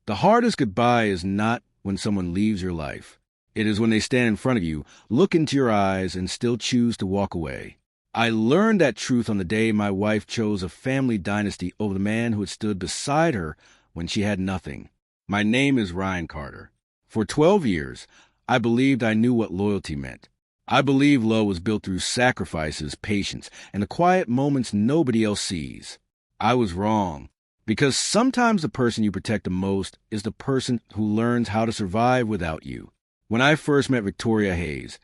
The hardest goodbye is not when someone leaves your life. It is when they stand in front of you, look into your eyes, and still choose to walk away. I learned that truth on the day my wife chose a family dynasty over the man who had stood beside her when she had nothing. My name is Ryan Carter. For 12 years, I believed I knew what loyalty meant. I believed love was built through sacrifices, patience, and the quiet moments nobody else sees. I was wrong, because sometimes the person you protect the most is the person who learns how to survive without you. When I first met Victoria Hayes,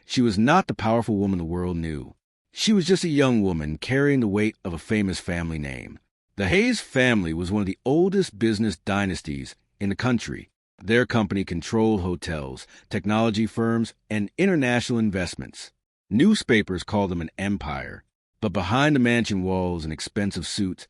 she was not the powerful woman the world knew. She was just a young woman carrying the weight of a famous family name. The Hayes family was one of the oldest business dynasties in the country. Their company controlled hotels, technology firms, and international investments. Newspapers called them an empire. But behind the mansion walls and expensive suits,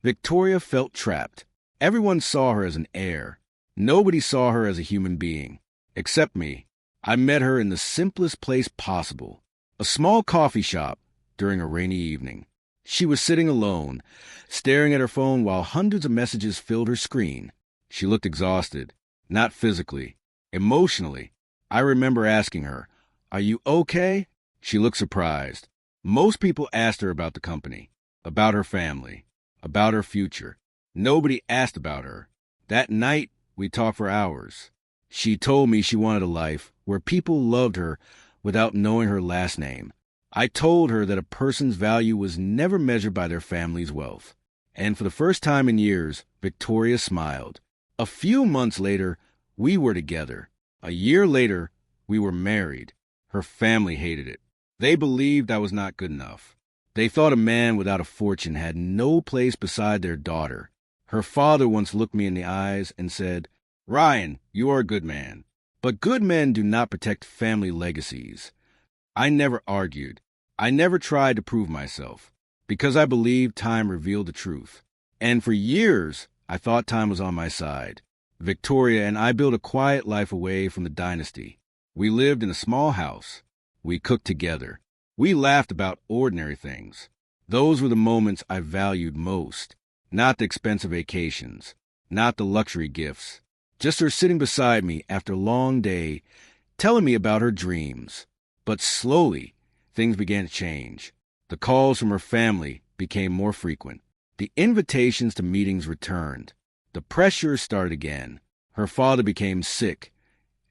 Victoria felt trapped. Everyone saw her as an heir. Nobody saw her as a human being. Except me. I met her in the simplest place possible, a small coffee shop during a rainy evening. She was sitting alone, staring at her phone while hundreds of messages filled her screen. She looked exhausted, not physically, emotionally. I remember asking her, "Are you okay?" She looked surprised. Most people asked her about the company, about her family, about her future. Nobody asked about her. That night, we talked for hours. She told me she wanted a life where people loved her without knowing her last name. I told her that a person's value was never measured by their family's wealth. And for the first time in years, Victoria smiled. A few months later, we were together. A year later, we were married. Her family hated it. They believed I was not good enough. They thought a man without a fortune had no place beside their daughter. Her father once looked me in the eyes and said, "Ryan, you are a good man. But good men do not protect family legacies." I never argued. I never tried to prove myself, because I believed time revealed the truth. And for years, I thought time was on my side. Victoria and I built a quiet life away from the dynasty. We lived in a small house. We cooked together. We laughed about ordinary things. Those were the moments I valued most. Not the expensive vacations, not the luxury gifts. Just her sitting beside me after a long day, telling me about her dreams. But slowly, things began to change. The calls from her family became more frequent. The invitations to meetings returned. The pressure started again. Her father became sick,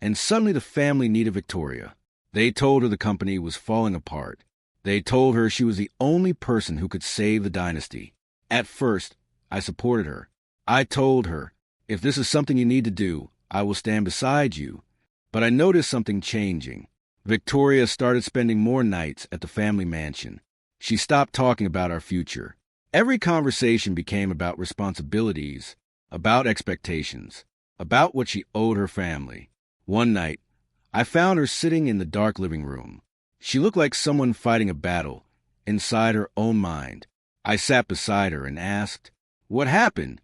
and suddenly the family needed Victoria. They told her the company was falling apart. They told her she was the only person who could save the dynasty. At first, I supported her. I told her, "If this is something you need to do, I will stand beside you." But I noticed something changing. Victoria started spending more nights at the family mansion. She stopped talking about our future. Every conversation became about responsibilities, about expectations, about what she owed her family. One night, I found her sitting in the dark living room. She looked like someone fighting a battle inside her own mind. I sat beside her and asked, "What happened?"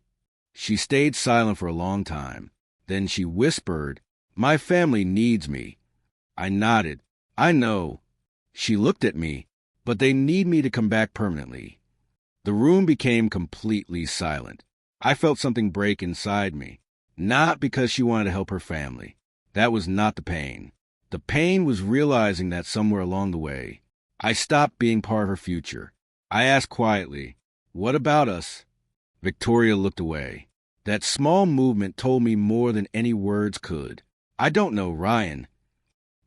She stayed silent for a long time. Then she whispered, "My family needs me." I nodded. "I know." She looked at me, "But they need me to come back permanently." The room became completely silent. I felt something break inside me. Not because she wanted to help her family. That was not the pain. The pain was realizing that somewhere along the way, I stopped being part of her future. I asked quietly, "What about us?" Victoria looked away. That small movement told me more than any words could. "I don't know, Ryan."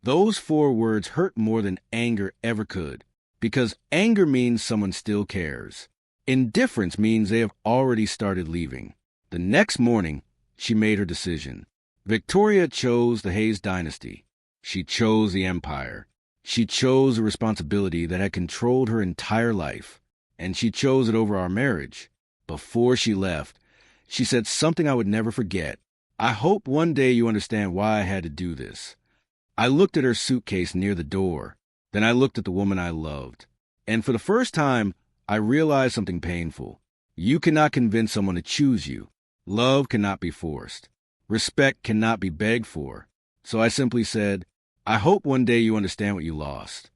Those 4 words hurt more than anger ever could, because anger means someone still cares. Indifference means they have already started leaving. The next morning, she made her decision. Victoria chose the Hayes dynasty. She chose the empire. She chose the responsibility that had controlled her entire life. And she chose it over our marriage. Before she left, she said something I would never forget. "I hope one day you understand why I had to do this." I looked at her suitcase near the door. Then I looked at the woman I loved. And for the first time, I realized something painful. You cannot convince someone to choose you. Love cannot be forced. Respect cannot be begged for. So I simply said, "I hope one day you understand what you lost."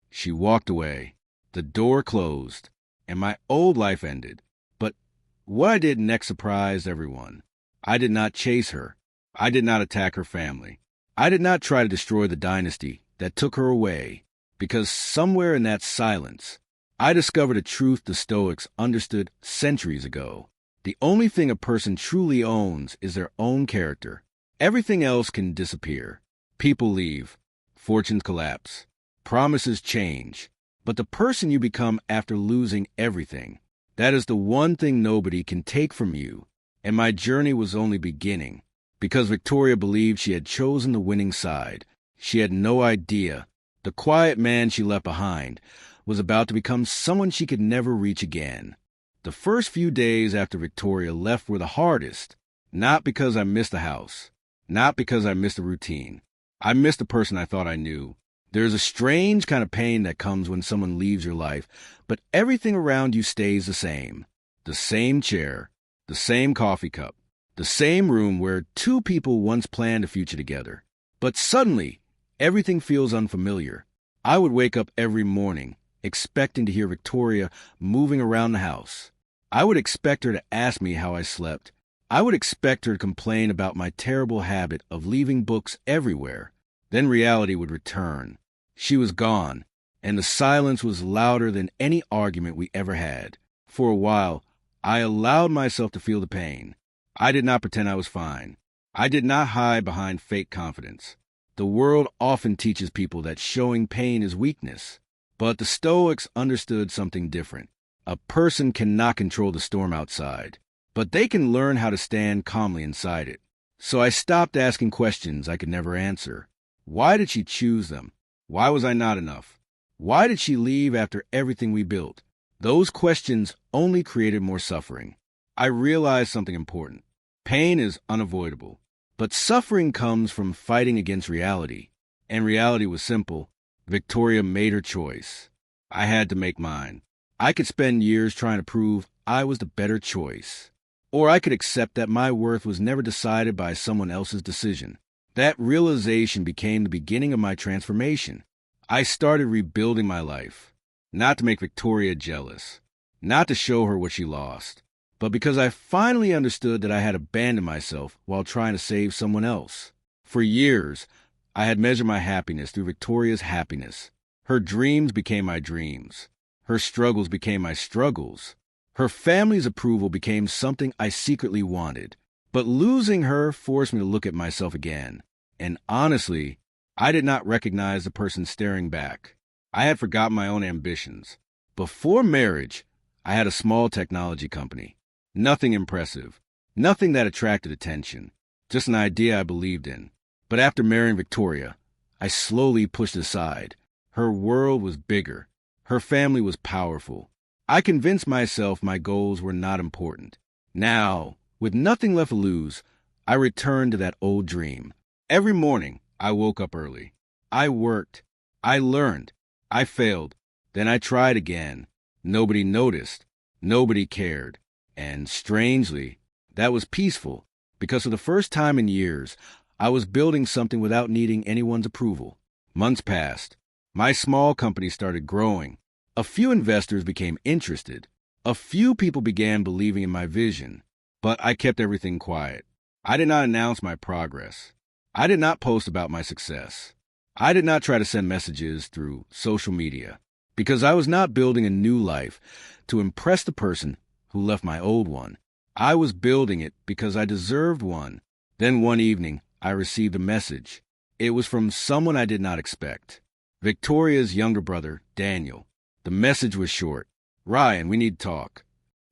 She walked away. The door closed, and my old life ended. But what I did next surprised everyone. I did not chase her. I did not attack her family. I did not try to destroy the dynasty that took her away, because somewhere in that silence, I discovered a truth the Stoics understood centuries ago. The only thing a person truly owns is their own character. Everything else can disappear. People leave. Fortunes collapse. Promises change. But the person you become after losing everything, that is the one thing nobody can take from you. And my journey was only beginning. Because Victoria believed she had chosen the winning side, she had no idea the quiet man she left behind was about to become someone she could never reach again. The first few days after Victoria left were the hardest, not because I missed the house, not because I missed the routine. I missed the person I thought I knew. There's a strange kind of pain that comes when someone leaves your life, but everything around you stays the same. The same chair, the same coffee cup, the same room where two people once planned a future together. But suddenly, everything feels unfamiliar. I would wake up every morning, expecting to hear Victoria moving around the house. I would expect her to ask me how I slept. I would expect her to complain about my terrible habit of leaving books everywhere. Then reality would return. She was gone, and the silence was louder than any argument we ever had. For a while, I allowed myself to feel the pain. I did not pretend I was fine. I did not hide behind fake confidence. The world often teaches people that showing pain is weakness. But the Stoics understood something different. A person cannot control the storm outside, but they can learn how to stand calmly inside it. So I stopped asking questions I could never answer. Why did she choose them? Why was I not enough? Why did she leave after everything we built? Those questions only created more suffering. I realized something important. Pain is unavoidable, but suffering comes from fighting against reality. And reality was simple. Victoria made her choice. I had to make mine. I could spend years trying to prove I was the better choice. Or I could accept that my worth was never decided by someone else's decision. That realization became the beginning of my transformation. I started rebuilding my life, not to make Victoria jealous, not to show her what she lost, but because I finally understood that I had abandoned myself while trying to save someone else. For years, I had measured my happiness through Victoria's happiness. Her dreams became my dreams. Her struggles became my struggles. Her family's approval became something I secretly wanted. But losing her forced me to look at myself again. And honestly, I did not recognize the person staring back. I had forgotten my own ambitions. Before marriage, I had a small technology company. Nothing impressive. Nothing that attracted attention. Just an idea I believed in. But after marrying Victoria, I slowly pushed it aside. Her world was bigger. Her family was powerful. I convinced myself my goals were not important. Now, with nothing left to lose, I returned to that old dream. Every morning, I woke up early. I worked. I learned. I failed. Then I tried again. Nobody noticed. Nobody cared. And strangely, that was peaceful, because for the first time in years, I was building something without needing anyone's approval. Months passed. My small company started growing. A few investors became interested. A few people began believing in my vision. But I kept everything quiet. I did not announce my progress. I did not post about my success. I did not try to send messages through social media, because I was not building a new life to impress the person who left my old one. I was building it because I deserved one. Then one evening, I received a message. It was from someone I did not expect. Victoria's younger brother, Daniel. The message was short. "Ryan, we need to talk."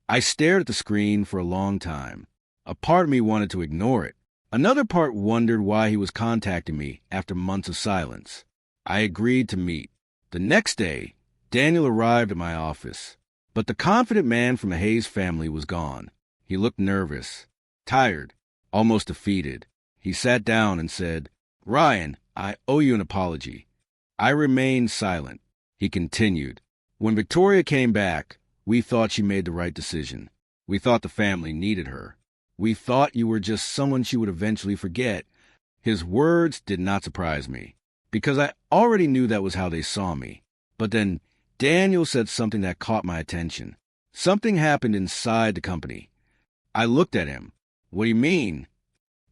I stared at the screen for a long time. A part of me wanted to ignore it. Another part wondered why he was contacting me after months of silence. I agreed to meet. The next day, Daniel arrived at my office. But the confident man from the Hayes family was gone. He looked nervous, tired, almost defeated. He sat down and said, "Ryan, I owe you an apology." I remained silent. He continued, "When Victoria came back, we thought she made the right decision. We thought the family needed her. We thought you were just someone she would eventually forget." His words did not surprise me, because I already knew that was how they saw me. But then Daniel said something that caught my attention. Something happened inside the company. I looked at him. What do you mean?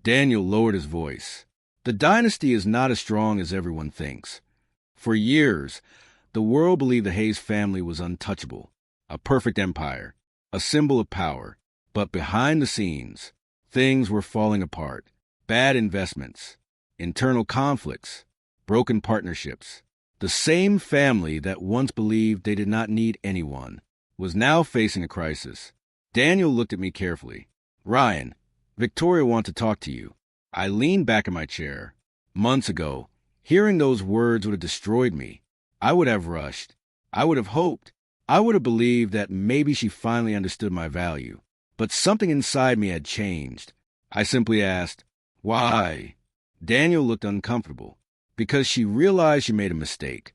Daniel lowered his voice. The dynasty is not as strong as everyone thinks. For years, the world believed the Hayes family was untouchable, a perfect empire, a symbol of power. But behind the scenes, things were falling apart. Bad investments, internal conflicts, broken partnerships. The same family that once believed they did not need anyone was now facing a crisis. Daniel looked at me carefully. Ryan, Victoria wants to talk to you. I leaned back in my chair. Months ago, hearing those words would have destroyed me. I would have rushed. I would have hoped. I would have believed that maybe she finally understood my value. But something inside me had changed. I simply asked, why? Daniel looked uncomfortable, because she realized she made a mistake.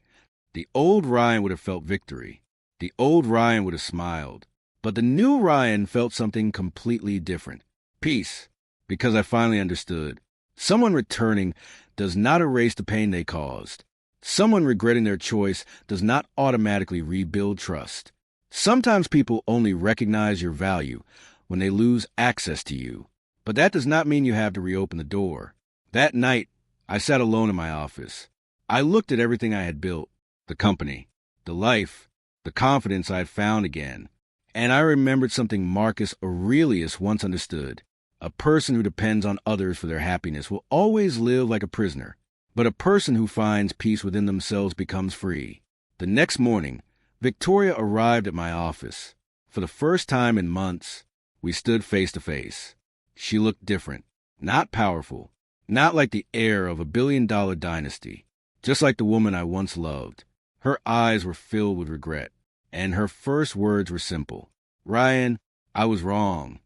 The old Ryan would have felt victory. The old Ryan would have smiled. But the new Ryan felt something completely different. Peace, because I finally understood. Someone returning does not erase the pain they caused. Someone regretting their choice does not automatically rebuild trust. Sometimes people only recognize your value when they lose access to you. But that does not mean you have to reopen the door. That night, I sat alone in my office. I looked at everything I had built, the company, the life, the confidence I had found again. And I remembered something Marcus Aurelius once understood. A person who depends on others for their happiness will always live like a prisoner. But a person who finds peace within themselves becomes free. The next morning, Victoria arrived at my office. For the first time in months, we stood face to face. She looked different, not powerful, not like the heir of a billion-dollar dynasty, just like the woman I once loved. Her eyes were filled with regret, and her first words were simple. Ryan, I was wrong.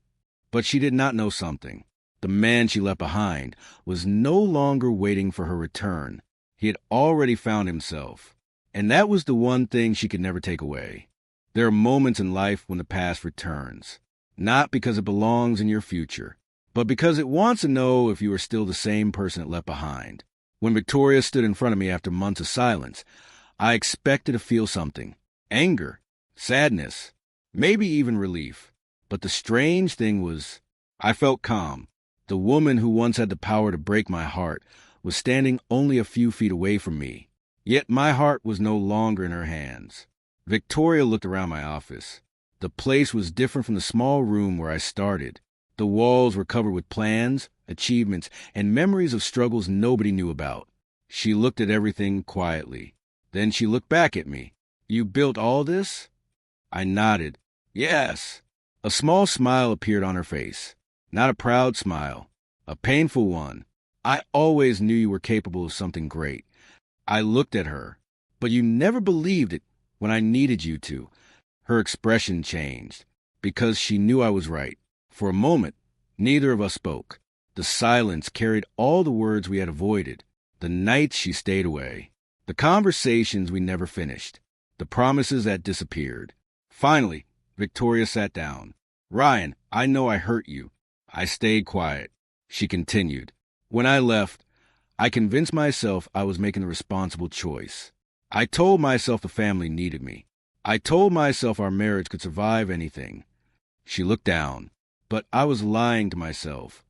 But she did not know something. The man she left behind was no longer waiting for her return. He had already found himself. And that was the one thing she could never take away. There are moments in life when the past returns, not because it belongs in your future, but because it wants to know if you are still the same person it left behind. When Victoria stood in front of me after months of silence, I expected to feel something. Anger, sadness, maybe even relief. But the strange thing was, I felt calm. The woman who once had the power to break my heart was standing only a few feet away from me. Yet my heart was no longer in her hands. Victoria looked around my office. The place was different from the small room where I started. The walls were covered with plans, achievements, and memories of struggles nobody knew about. She looked at everything quietly. Then she looked back at me. You built all this? I nodded. Yes. A small smile appeared on her face. Not a proud smile. A painful one. I always knew you were capable of something great. I looked at her. But you never believed it when I needed you to. Her expression changed, because she knew I was right. For a moment, neither of us spoke. The silence carried all the words we had avoided. The nights she stayed away. The conversations we never finished. The promises that disappeared. Finally, Victoria sat down. Ryan, I know I hurt you. I stayed quiet. She continued. When I left, I convinced myself I was making the responsible choice. I told myself the family needed me. I told myself our marriage could survive anything. She looked down, but I was lying to myself.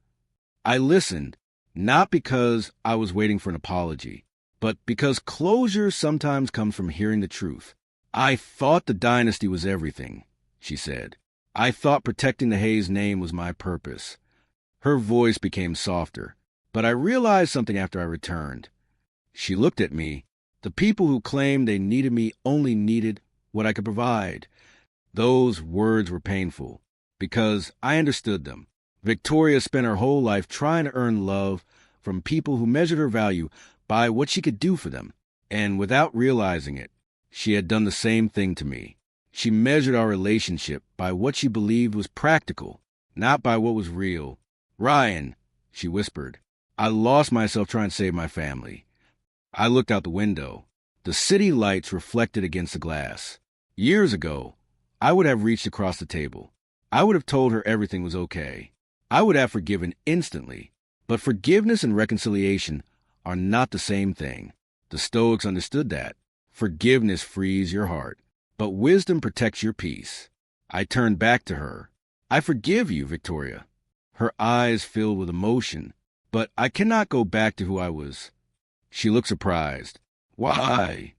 I listened, not because I was waiting for an apology, but because closure sometimes comes from hearing the truth. I thought the dynasty was everything, she said. I thought protecting the Hayes name was my purpose. Her voice became softer, but I realized something after I returned. She looked at me. The people who claimed they needed me only needed what I could provide. Those words were painful, because I understood them. Victoria spent her whole life trying to earn love from people who measured her value by what she could do for them. And without realizing it, she had done the same thing to me. She measured our relationship by what she believed was practical, not by what was real. Ryan, she whispered, I lost myself trying to save my family. I looked out the window. The city lights reflected against the glass. Years ago, I would have reached across the table. I would have told her everything was okay. I would have forgiven instantly. But forgiveness and reconciliation are not the same thing. The Stoics understood that. Forgiveness frees your heart, but wisdom protects your peace. I turned back to her. I forgive you, Victoria. her eyes filled with emotion. But I cannot go back to who I was. She looked surprised. Why?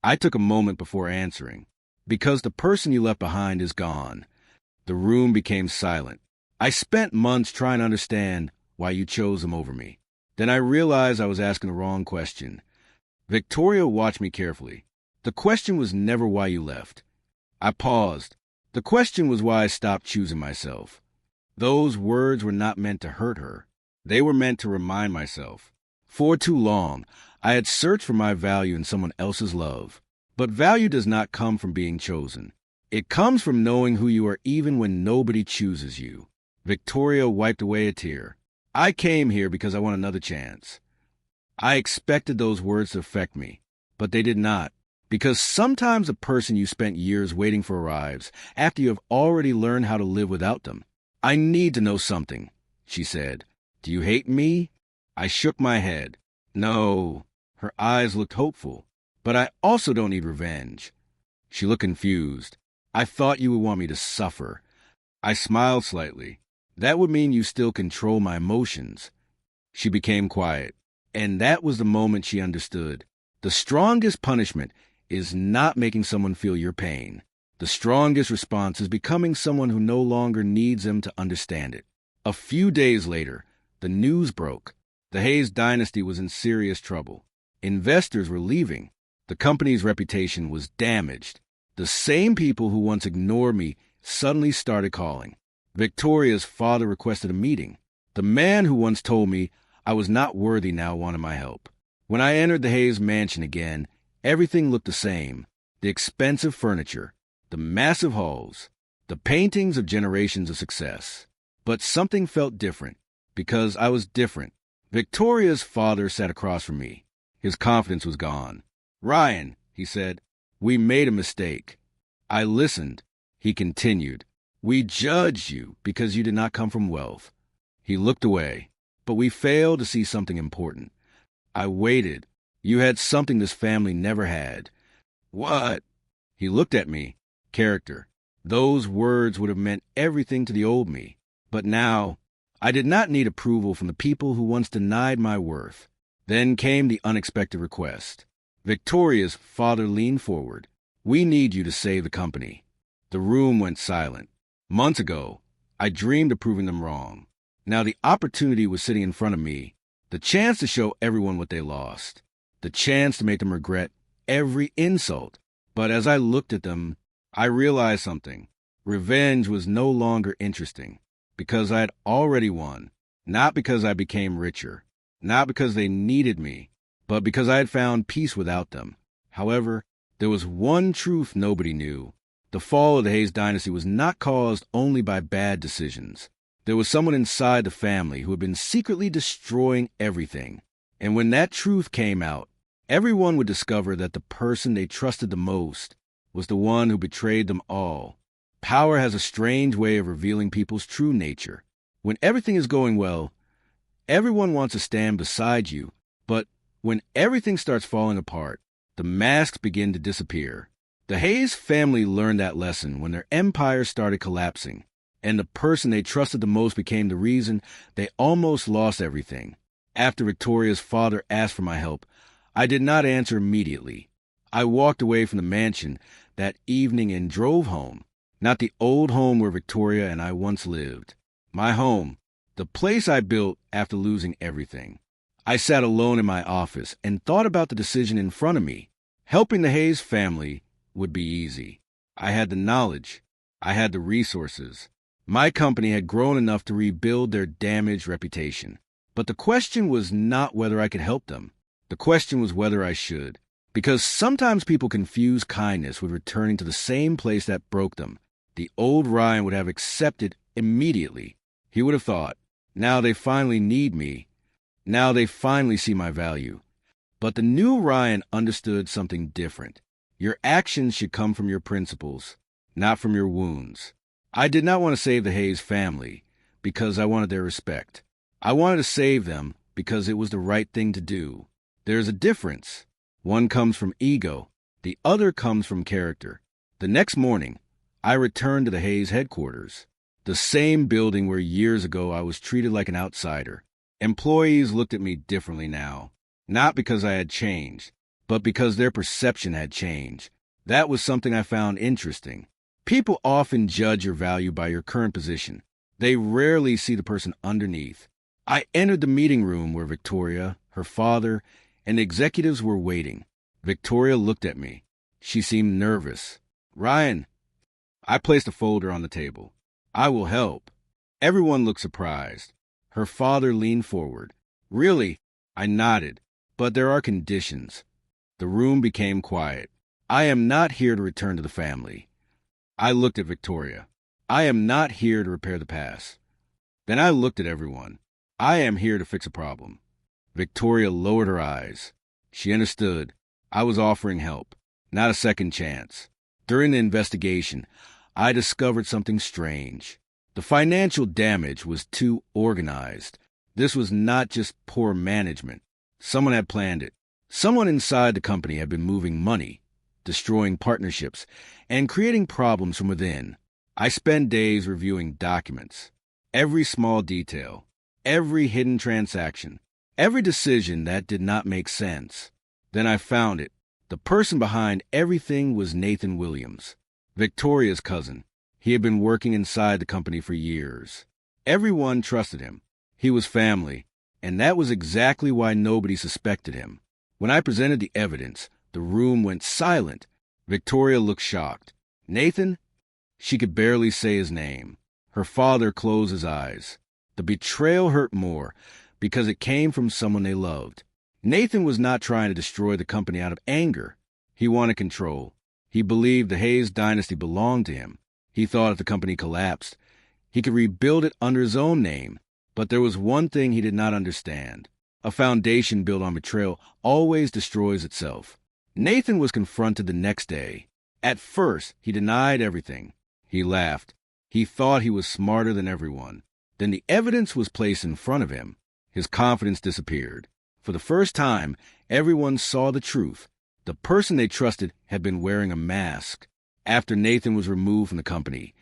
I took a moment before answering. Because the person you left behind is gone. The room became silent. I spent months trying to understand why you chose him over me. Then I realized I was asking the wrong question. Victoria watched me carefully. The question was never why you left. I paused. The question was why I stopped choosing myself. Those words were not meant to hurt her. They were meant to remind myself. For too long, I had searched for my value in someone else's love. But value does not come from being chosen. It comes from knowing who you are even when nobody chooses you. Victoria wiped away a tear. I came here because I want another chance. I expected those words to affect me, but they did not. Because sometimes a person you spent years waiting for arrives after you have already learned how to live without them. I need to know something, she said. Do you hate me? I shook my head. No. Her eyes looked hopeful. But I also don't need revenge. She looked confused. I thought you would want me to suffer. I smiled slightly. That would mean you still control my emotions. She became quiet. And that was the moment she understood. The strongest punishment is not making someone feel your pain. The strongest response is becoming someone who no longer needs them to understand it. A few days later, the news broke. The Hayes dynasty was in serious trouble. Investors were leaving. The company's reputation was damaged. The same people who once ignored me suddenly started calling. Victoria's father requested a meeting. The man who once told me I was not worthy now wanted my help. When I entered the Hayes mansion again, everything looked the same. The expensive furniture, the massive halls, the paintings of generations of success. But something felt different, because I was different. Victoria's father sat across from me. His confidence was gone. Ryan, he said, we made a mistake. I listened. He continued, we judged you because you did not come from wealth. He looked away, but we failed to see something important. I waited. You had something this family never had. What? He looked at me. Character. Those words would have meant everything to the old me. But now, I did not need approval from the people who once denied my worth. Then came the unexpected request. Victoria's father leaned forward. We need you to save the company. The room went silent. Months ago, I dreamed of proving them wrong. Now the opportunity was sitting in front of me. The chance to show everyone what they lost. The chance to make them regret every insult. But as I looked at them, I realized something. Revenge was no longer interesting. Because I had already won. Not because I became richer. Not because they needed me. But because I had found peace without them. However, there was one truth nobody knew. The fall of the Hayes dynasty was not caused only by bad decisions. There was someone inside the family who had been secretly destroying everything. And when that truth came out, everyone would discover that the person they trusted the most was the one who betrayed them all. Power has a strange way of revealing people's true nature. When everything is going well, everyone wants to stand beside you. But when everything starts falling apart, the masks begin to disappear. The Hayes family learned that lesson when their empire started collapsing, and the person they trusted the most became the reason they almost lost everything. After Victoria's father asked for my help, I did not answer immediately. I walked away from the mansion that evening and drove home. Not the old home where Victoria and I once lived. My home, the place I built after losing everything. I sat alone in my office and thought about the decision in front of me. Helping the Hayes family would be easy. I had the knowledge. I had the resources. My company had grown enough to rebuild their damaged reputation. But the question was not whether I could help them. The question was whether I should. Because sometimes people confuse kindness with returning to the same place that broke them. The old Ryan would have accepted immediately. He would have thought, now they finally need me. Now they finally see my value. But the new Ryan understood something different. Your actions should come from your principles, not from your wounds. I did not want to save the Hayes family because I wanted their respect. I wanted to save them because it was the right thing to do. There is a difference. One comes from ego. The other comes from character. The next morning, I returned to the Hayes headquarters. The same building where years ago I was treated like an outsider. Employees looked at me differently now, not because I had changed, but because their perception had changed. That was something I found interesting. People often judge your value by your current position. They rarely see the person underneath. I entered the meeting room where Victoria, her father, and the executives were waiting. Victoria looked at me. She seemed nervous. "Ryan," I placed a folder on the table. "I will help." Everyone looked surprised. Her father leaned forward. "Really?" I nodded. "But there are conditions." The room became quiet. "I am not here to return to the family." I looked at Victoria. "I am not here to repair the past." Then I looked at everyone. "I am here to fix a problem." Victoria lowered her eyes. She understood. I was offering help, not a second chance. During the investigation, I discovered something strange. The financial damage was too organized. This was not just poor management. Someone had planned it. Someone inside the company had been moving money, destroying partnerships, and creating problems from within. I spent days reviewing documents. Every small detail, every hidden transaction, every decision that did not make sense. Then I found it. The person behind everything was Nathan Williams, Victoria's cousin. He had been working inside the company for years. Everyone trusted him. He was family, and that was exactly why nobody suspected him. When I presented the evidence, the room went silent. Victoria looked shocked. "Nathan?" She could barely say his name. Her father closed his eyes. The betrayal hurt more because it came from someone they loved. Nathan was not trying to destroy the company out of anger. He wanted control. He believed the Hayes dynasty belonged to him. He thought if the company collapsed, he could rebuild it under his own name. But there was one thing he did not understand. A foundation built on betrayal always destroys itself. Nathan was confronted the next day. At first, he denied everything. He laughed. He thought he was smarter than everyone. Then the evidence was placed in front of him. His confidence disappeared. For the first time, everyone saw the truth. The person they trusted had been wearing a mask. After Nathan was removed from the company,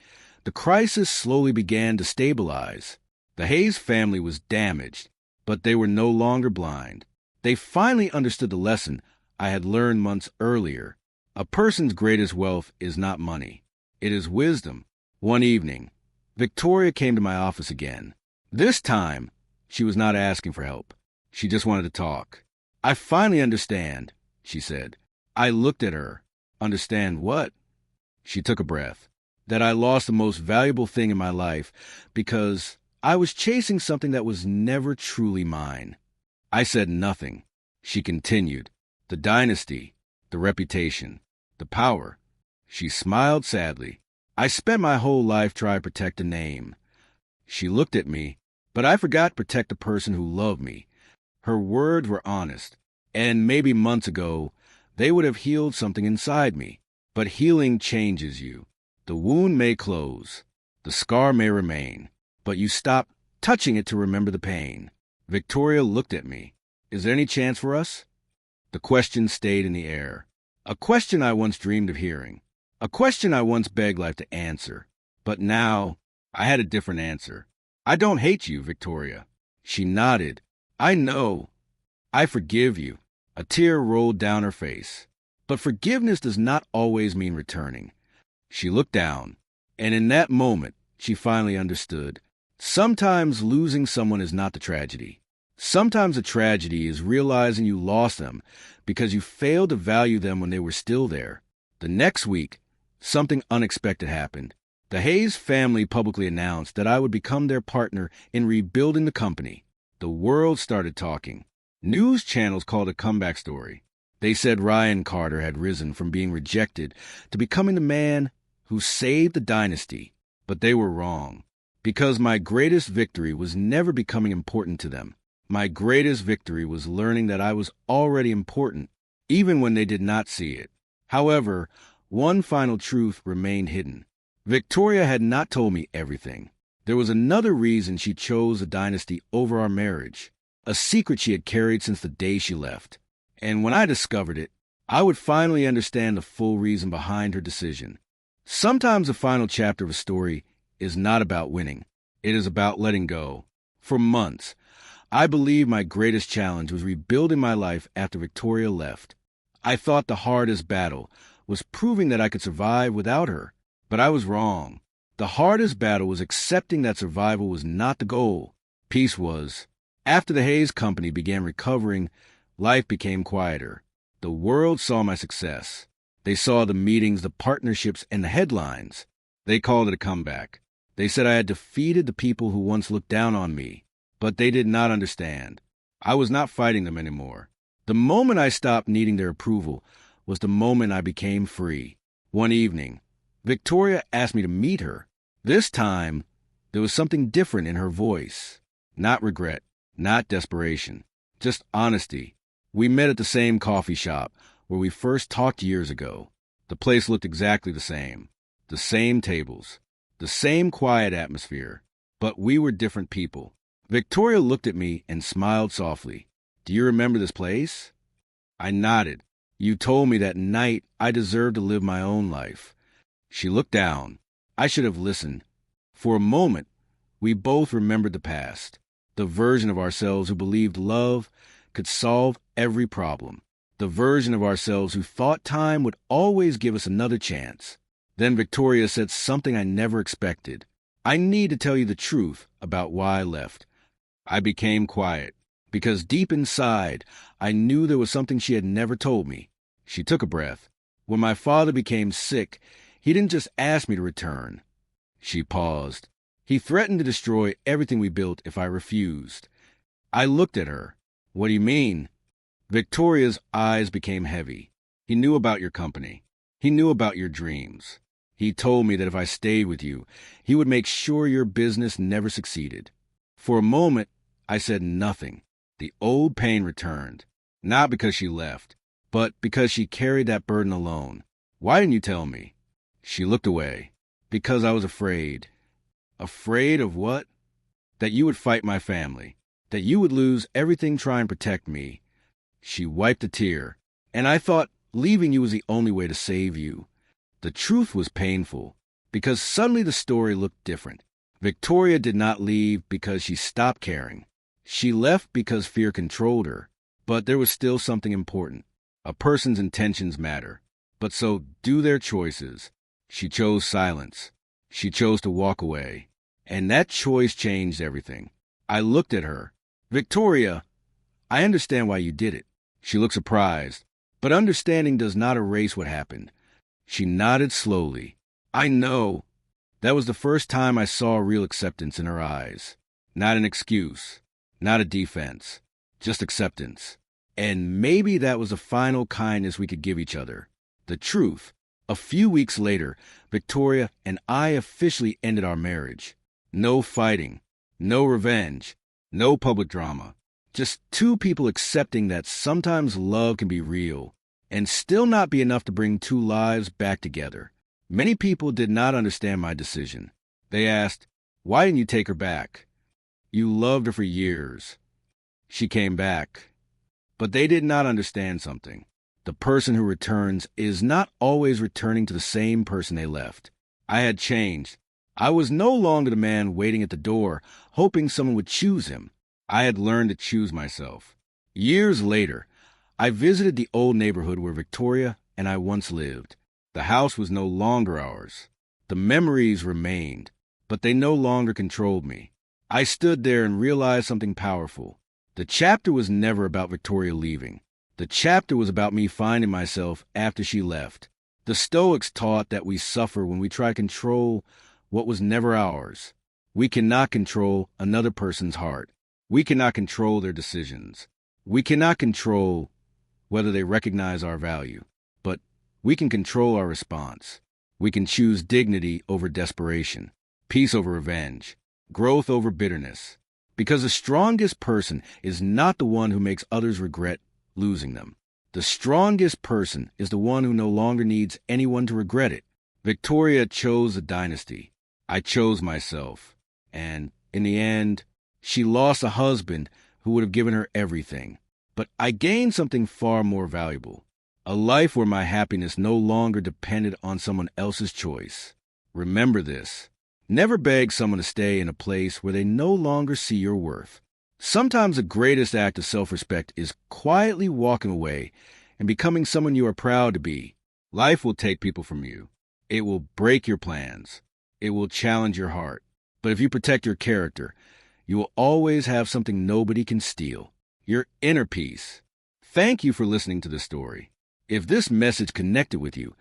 the crisis slowly began to stabilize. The Hayes family was damaged, but they were no longer blind. They finally understood the lesson I had learned months earlier. A person's greatest wealth is not money. It is wisdom. One evening, Victoria came to my office again. This time, she was not asking for help. She just wanted to talk. "I finally understand," she said. I looked at her. "Understand what?" She took a breath. "That I lost the most valuable thing in my life because I was chasing something that was never truly mine." I said nothing. She continued. "The dynasty, the reputation, the power." She smiled sadly. "I spent my whole life trying to protect a name." She looked at me, but I forgot to protect the person who loved me. Her words were honest, and maybe months ago, they would have healed something inside me. But healing changes you. The wound may close, the scar may remain, but you stop touching it to remember the pain. Victoria looked at me. "Is there any chance for us?" The question stayed in the air. A question I once dreamed of hearing. A question I once begged life to answer. But now, I had a different answer. "I don't hate you, Victoria." She nodded. "I know. I forgive you." A tear rolled down her face. But forgiveness does not always mean returning. She looked down, and in that moment, she finally understood. Sometimes losing someone is not the tragedy. Sometimes the tragedy is realizing you lost them because you failed to value them when they were still there. The next week, something unexpected happened. The Hayes family publicly announced that I would become their partner in rebuilding the company. The world started talking. News channels called it a comeback story. They said Ryan Carter had risen from being rejected to becoming the man who saved the dynasty. But they were wrong. Because my greatest victory was never becoming important to them. My greatest victory was learning that I was already important, even when they did not see it. However, one final truth remained hidden. Victoria had not told me everything. There was another reason she chose the dynasty over our marriage, a secret she had carried since the day she left. And when I discovered it, I would finally understand the full reason behind her decision. Sometimes the final chapter of a story is not about winning. It is about letting go. For months, I believed my greatest challenge was rebuilding my life after Victoria left. I thought the hardest battle was proving that I could survive without her, but I was wrong. The hardest battle was accepting that survival was not the goal. Peace was. After the Hayes Company began recovering, life became quieter. The world saw my success. They saw the meetings, the partnerships, and the headlines. They called it a comeback. They said I had defeated the people who once looked down on me, but they did not understand. I was not fighting them anymore. The moment I stopped needing their approval was the moment I became free. One evening, Victoria asked me to meet her. This time, there was something different in her voice. Not regret, not desperation, just honesty. We met at the same coffee shop where we first talked years ago. The place looked exactly the same tables, the same quiet atmosphere, but we were different people. Victoria looked at me and smiled softly. "Do you remember this place?" I nodded. "You told me that night I deserved to live my own life." She looked down. I should have listened. For a moment, we both remembered the past, the version of ourselves who believed love could solve every problem, the version of ourselves who thought time would always give us another chance. Then Victoria said something I never expected. "I need to tell you the truth about why I left." I became quiet, because deep inside, I knew there was something she had never told me. She took a breath. "When my father became sick, he didn't just ask me to return." She paused. "He threatened to destroy everything we built if I refused." I looked at her. "What do you mean?" Victoria's eyes became heavy. "He knew about your company. He knew about your dreams. He told me that if I stayed with you, he would make sure your business never succeeded." For a moment, I said nothing. The old pain returned, not because she left, but because she carried that burden alone. "Why didn't you tell me?" She looked away. "Because I was afraid." "Afraid of what?" "That you would fight my family, that you would lose everything trying to protect me." She wiped a tear, and I thought leaving you was the only way to save you. The truth was painful, because suddenly the story looked different. Victoria did not leave because she stopped caring. She left because fear controlled her, but there was still something important. A person's intentions matter, but so do their choices. She chose silence. She chose to walk away, and that choice changed everything. I looked at her. "Victoria, I understand why you did it." She looked surprised, but understanding does not erase what happened. She nodded slowly. "I know." That was the first time I saw real acceptance in her eyes. Not an excuse, not a defense, just acceptance. And maybe that was the final kindness we could give each other. The truth. A few weeks later, Victoria and I officially ended our marriage. No fighting, no revenge, no public drama. Just two people accepting that sometimes love can be real and still not be enough to bring two lives back together. Many people did not understand my decision. They asked, "Why didn't you take her back? You loved her for years." She came back. But they did not understand something. The person who returns is not always returning to the same person they left. I had changed. I was no longer the man waiting at the door, hoping someone would choose him. I had learned to choose myself. Years later, I visited the old neighborhood where Victoria and I once lived. The house was no longer ours. The memories remained, but they no longer controlled me. I stood there and realized something powerful. The chapter was never about Victoria leaving. The chapter was about me finding myself after she left. The Stoics taught that we suffer when we try to control what was never ours. We cannot control another person's heart. We cannot control their decisions. We cannot control whether they recognize our value. But we can control our response. We can choose dignity over desperation, peace over revenge, growth over bitterness. Because the strongest person is not the one who makes others regret losing them. The strongest person is the one who no longer needs anyone to regret it. Victoria chose a dynasty. I chose myself. And in the end, she lost a husband who would have given her everything. But I gained something far more valuable. A life where my happiness no longer depended on someone else's choice. Remember this. Never beg someone to stay in a place where they no longer see your worth. Sometimes the greatest act of self-respect is quietly walking away and becoming someone you are proud to be. Life will take people from you. It will break your plans. It will challenge your heart. But if you protect your character, you will always have something nobody can steal: your inner peace. Thank you for listening to this story. If this message connected with you,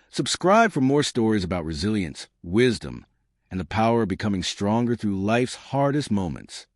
subscribe for more stories about resilience, wisdom, and the power of becoming stronger through life's hardest moments.